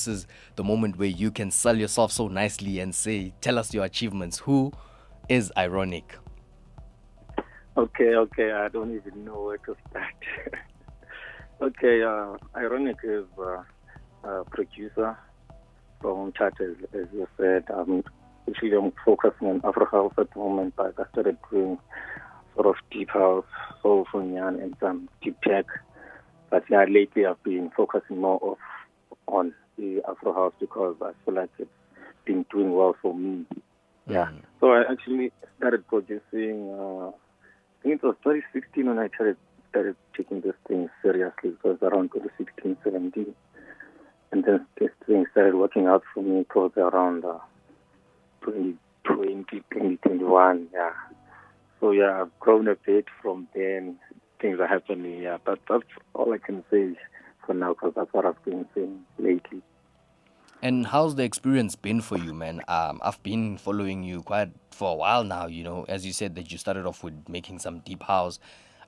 this is the moment where you can sell yourself so nicely and say, tell us your achievements. Who is EyeRonik? Okay, I don't even know where to start. Okay, EyeRonik is a producer from Mthatha, as you said. Actually, I'm focusing on Afro House at the moment, but I started doing sort of deep house, soulful, and some deep tech. But yeah, lately I've been focusing more on the Afro House because I feel like it's been doing well for me. Yeah. So I actually started producing, I think it was 2016 when I started taking this thing seriously. It was around 2016, 17. And then this thing started working out for me. It was around 2020, 2021, yeah. So yeah, I've grown a bit from then. Things are happening, yeah. But that's all I can say for now because that's what I've been saying lately. And how's the experience been for you, man? I've been following you quite for a while now, as you said that you started off with making some deep house.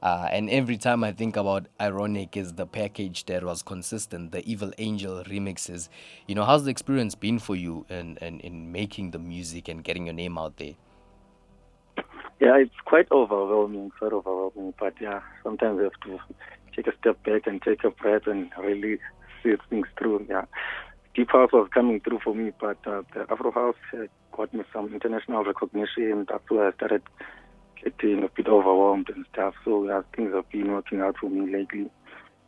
And every time I think about EyeRonik is the package that was consistent, the Evil Angel remixes. How's the experience been for you in making the music and getting your name out there? Yeah, it's quite overwhelming. But yeah, sometimes you have to take a step back and take a breath and really see things through. Yeah, Deep House was coming through for me, but the Afro House got me some international recognition. That's where I started getting a bit overwhelmed and stuff. So yeah, things have been working out for me lately,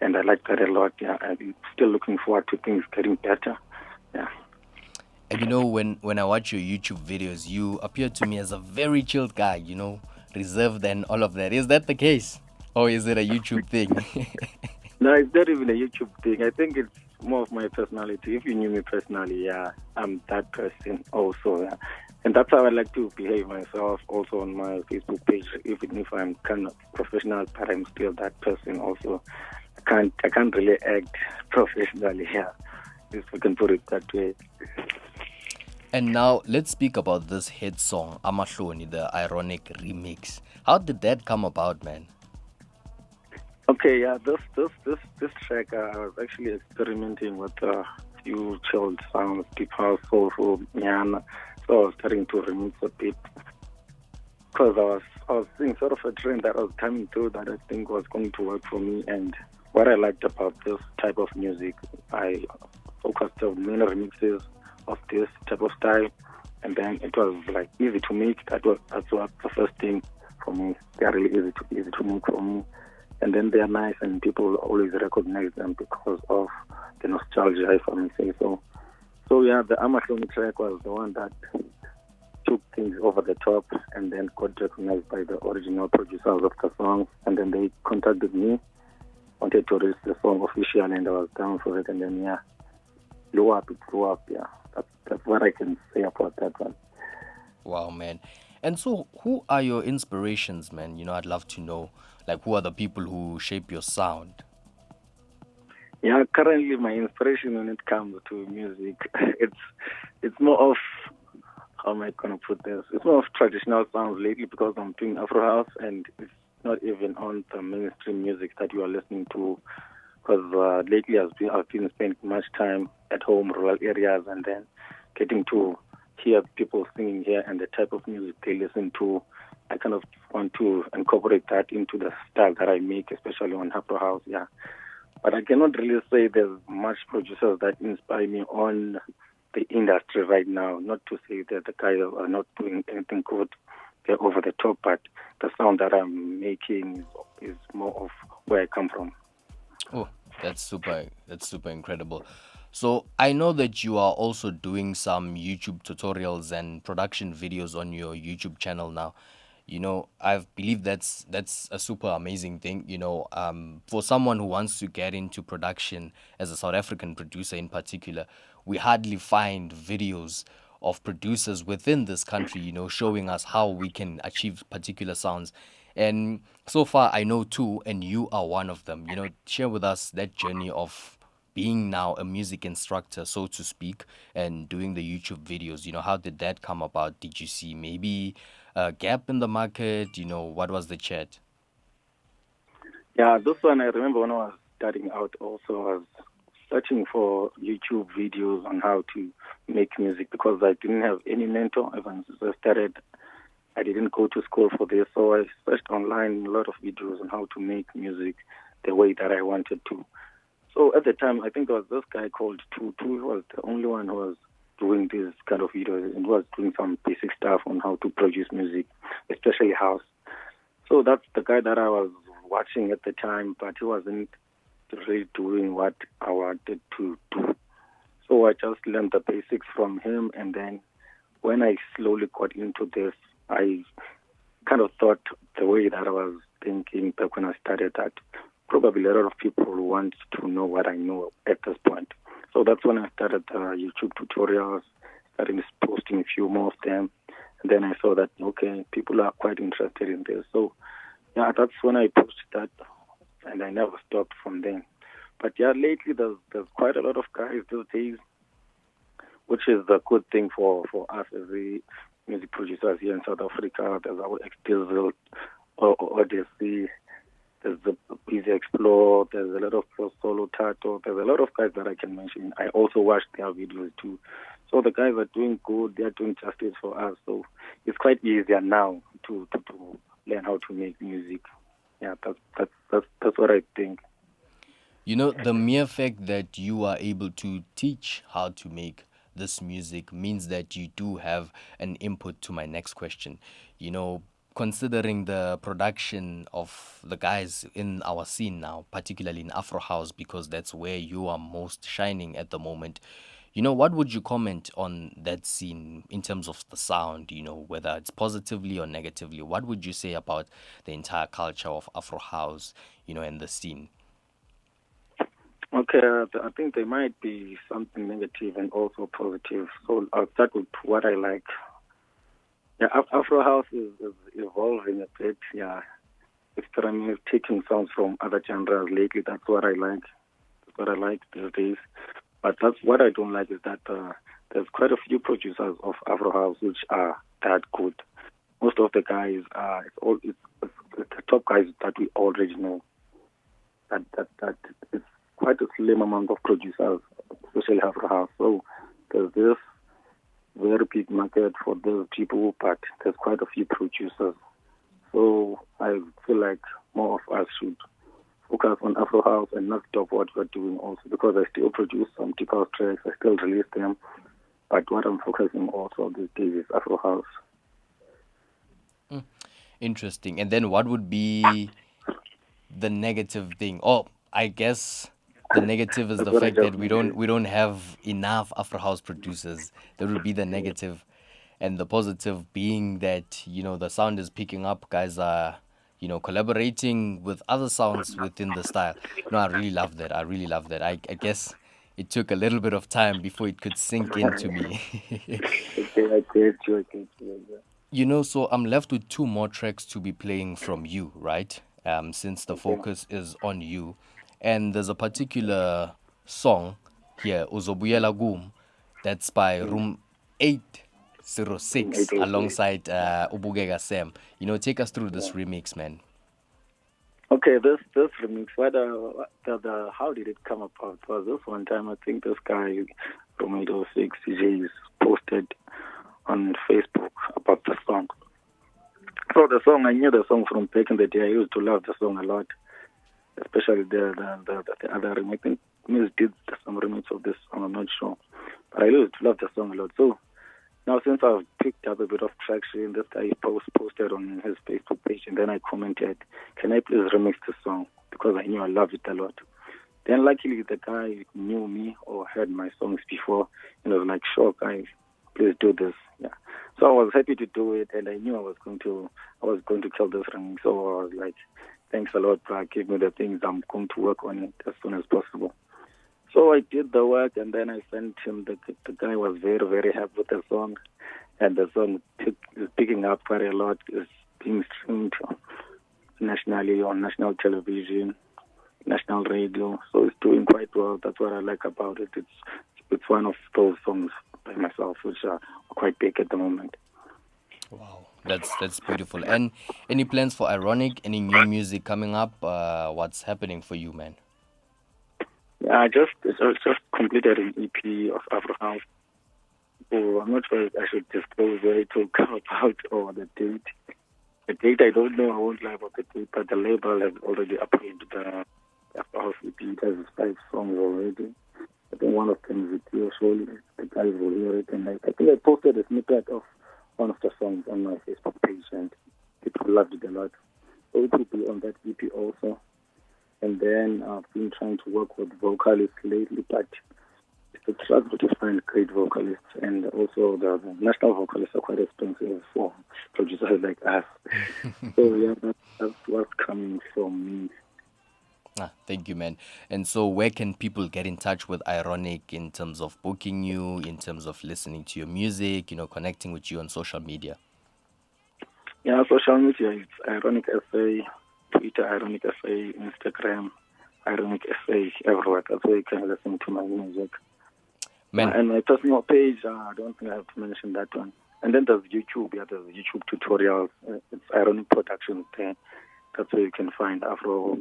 and I like that a lot. Yeah, I'm still looking forward to things getting better. Yeah. And when I watch your YouTube videos, you appear to me as a very chilled guy, reserved and all of that. Is that the case? Or is it a YouTube thing? No, it's not even a YouTube thing. I think it's more of my personality. If you knew me personally, yeah, I'm that person also. Yeah. And that's how I like to behave myself also on my Facebook page. Even if I'm kind of professional, but I'm still that person also. I can't really act professionally, yeah, if we can put it that way. And now let's speak about this hit song, Amahloni, the EyeRonik remix. How did that come about, man? Okay, yeah, this track, I was actually experimenting with a few chilled sounds, deep house, soulful, nyana. So I was starting to remix a bit because I was seeing sort of a trend that was coming through that I think was going to work for me. And what I liked about this type of music, I focused on many remixes of this type of style, and then it was like easy to make. That's what the first thing for me. They are really easy to make for me, and then they are nice, and people always recognize them because of the nostalgia, if I may say so. So yeah, the Amahloni track was the one that took things over the top, and then got recognized by the original producers of the song, and then they contacted me, wanted to release the song officially, and I was down for it, and then yeah, it blew up, yeah. That's what I can say about that one. Wow, man. And so who are your inspirations, man? I'd love to know, like, who are the people who shape your sound? Yeah, currently my inspiration when it comes to music, it's more of, how am I going to put this? It's more of traditional sounds lately because I'm doing Afro House, and it's not even on the mainstream music that you are listening to. Because lately I've been spending much time at home, rural areas, and then getting to hear people singing here and the type of music they listen to. I kind of want to incorporate that into the style that I make, especially on Afro House, yeah. But I cannot really say there's much producers that inspire me on the industry right now. Not to say that the guys are not doing anything good, they're over the top, but the sound that I'm making is more of where I come from. Oh, that's super incredible. So I know that you are also doing some YouTube tutorials and production videos on your YouTube channel now. I believe that's a super amazing thing. For someone who wants to get into production as a South African producer in particular, we hardly find videos of producers within this country, showing us how we can achieve particular sounds. And so far, I know two, and you are one of them. Share with us that journey of being now a music instructor, so to speak, and doing the YouTube videos. How did that come about? Did you see maybe a gap in the market? What was the chat? Yeah, this one I remember when I was starting out also, I was searching for YouTube videos on how to make music because I didn't have any mentor. Even since I started, I didn't go to school for this, so I searched online a lot of videos on how to make music the way that I wanted to. So at the time, I think there was this guy called Tutu. He was the only one who was doing this kind of videos and was doing some basic stuff on how to produce music, especially house. So that's the guy that I was watching at the time, but he wasn't really doing what I wanted to do. So I just learned the basics from him, and then when I slowly got into this, I kind of thought the way that I was thinking back when I started that probably a lot of people want to know what I know at this point. So that's when I started YouTube tutorials, started posting a few more of them. And then I saw that, okay, people are quite interested in this. So, yeah, that's when I posted that, and I never stopped from then. But, yeah, lately there's quite a lot of guys these days, which is the good thing for us as the music producers here in South Africa. There's our Extizzle, Odyssey, there's the Easy Explore, there's a lot of Solo Tato, there's a lot of guys that I can mention. I also watch their videos too. So the guys are doing good, they're doing justice for us. So it's quite easier now to learn how to make music. Yeah, that's what I think. You know, the mere fact that you are able to teach how to make this music means that you do have an input to my next question. You know, considering the production of the guys in our scene now, particularly in Afro House, because that's where you are most shining at the moment. You know, what would you comment on that scene in terms of the sound, you know, whether it's positively or negatively? What would you say about the entire culture of Afro House, you know, and the scene? Okay, I think there might be something negative and also positive. So I'll start with what I like. Yeah, Afro House is evolving a bit. Yeah, experimenting, taking sounds from other genres lately. That's what I like. That's what I like these days. But that's what I don't like is that there's quite a few producers of Afro House which are that good. Most of the guys are it's the top guys that we already know. That it's quite a slim amount of producers, especially Afro House. So there's this very big market for those people, but there's quite a few producers. So I feel like more of us should focus on Afro House and not stop what we're doing also because I still produce some deep house tracks, I still release them. But what I'm focusing also these days is Afro House. Interesting. And then what would be the negative thing? Oh, I guess the negative is That's the what I fact that just we don't mentioned. we don't have enough Afro House producers. That would be the negative. And the positive being that, you know, the sound is picking up, guys are, you know, collaborating with other sounds within the style. No, I really love that. I really love that. I guess it took a little bit of time before it could sink into me. Okay, I get you, I get you. Yeah. You know, so I'm left with two more tracks to be playing from you, right? Since the Okay. focus is on you. And there's a particular song here, Uzobuyela Gum, that's by Mm. Room From 806 806. alongside Ubugega Sam. You know, take us through Yeah. this remix, man. Okay, this remix, the how did it come about? Was this one time I think this guy from 806 CJs posted on Facebook about the song. So the song, I knew the song from back in the day. I used to love the song a lot, especially the other remix. I think Miss did some remix of this song, I'm not sure. But I used to love the song a lot. So now since I've picked up a bit of traction, this guy posted on his Facebook page and then I commented, can I please remix the song? Because I knew I loved it a lot. Then luckily the guy knew me or heard my songs before and was like, sure guys, please do this. Yeah. So I was happy to do it and I knew I was going to kill this remix. So I was like, thanks a lot, bro. Give me the things. I'm going to work on it as soon as possible. So I did the work and then I sent him. The guy was very, very happy with the song. And the song is picking up quite a lot. It's being streamed nationally on national television, national radio. So it's doing quite well. That's what I like about it. It's one of those songs by myself which are quite big at the moment. Wow, that's beautiful. And any plans for EyeRonik? Any new music coming up? What's happening for you, man? I just completed an EP of Afro House. So I'm not sure if I should disclose where it will come about or the date. The date I don't know. I won't lie about the date, but the label has already approved the Afro House EP. It has 5 songs already. I think one of them is with you, surely. The guys will hear it. And I think I posted a snippet of one of the songs on my Facebook page, and people loved it a lot. So it will be on that EP also. And then I've been trying to work with vocalists lately, but it's a struggle to find great vocalists. And also the national vocalists are quite expensive for producers like us. So yeah, that's what's coming from me. Thank you, man. And so where can people get in touch with EyeRonik in terms of booking you, in terms of listening to your music, connecting with you on social media? Yeah, social media, it's EyeRonik SA, Twitter, EyeRonik SA, Instagram, EyeRonik SA, everywhere. That's where you can listen to my music. Man. And my personal page, I don't think I have to mention that one. And then there's YouTube. Yeah, there's YouTube tutorials. It's EyeRonik Productions there. That's where you can find Afro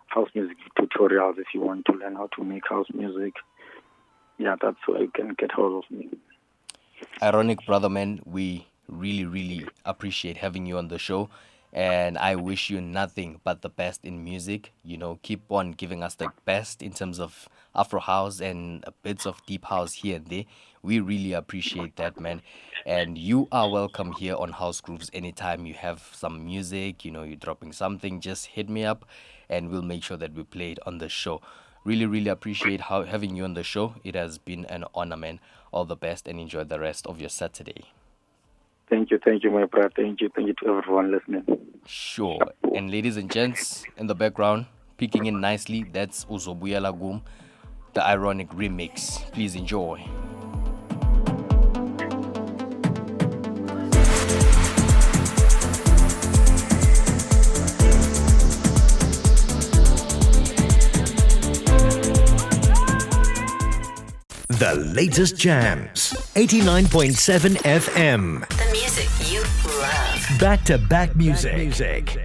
House music tutorials if you want to learn how to make house music. Yeah, that's where you can get hold of me. EyeRonik, brother, man, we really, really appreciate having you on the show. And I wish you nothing but the best in music. Keep on giving us the best in terms of Afro House and bits of deep house here and there. We really appreciate that, man. And you are welcome here on House Grooves anytime you have some music, you're dropping something, just hit me up and we'll make sure that we play it on the show. Really, really appreciate having you on the show. It has been an honor, man. All the best and enjoy the rest of your Saturday. Thank you, my brother. Thank you to everyone listening. Sure. And ladies and gents, in the background, peeking in nicely, that's Uzobuyela Gum, the EyeRonik remix. Please enjoy. The latest jams. 89.7 FM. The music you love. Back-to-back music.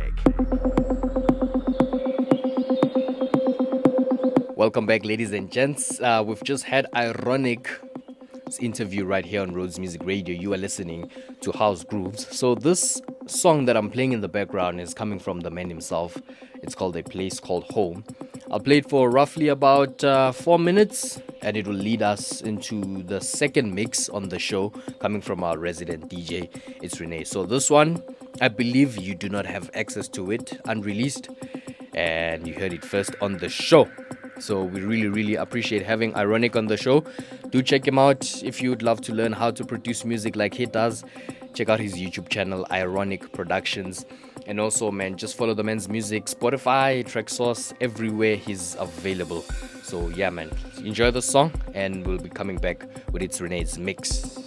Welcome back, ladies and gents. We've just had EyeRonik's interview right here on Rhodes Music Radio. You are listening to House Grooves. So this song that I'm playing in the background is coming from the man himself. It's called A Place Called Home. I'll play it for roughly about 4 minutes, and it will lead us into the second mix on the show, coming from our resident DJ. It's Renee. So this one, I believe you do not have access to it unreleased, and you heard it first on the show. So we really, really appreciate having EyeRonik on the show. Do check him out if you'd love to learn how to produce music like he does. Check out his YouTube channel, EyeRonik Productions. And also, man, just follow the man's music, Spotify, Tracksource, everywhere he's available. So yeah, man, enjoy the song, and we'll be coming back with It's Renee's mix.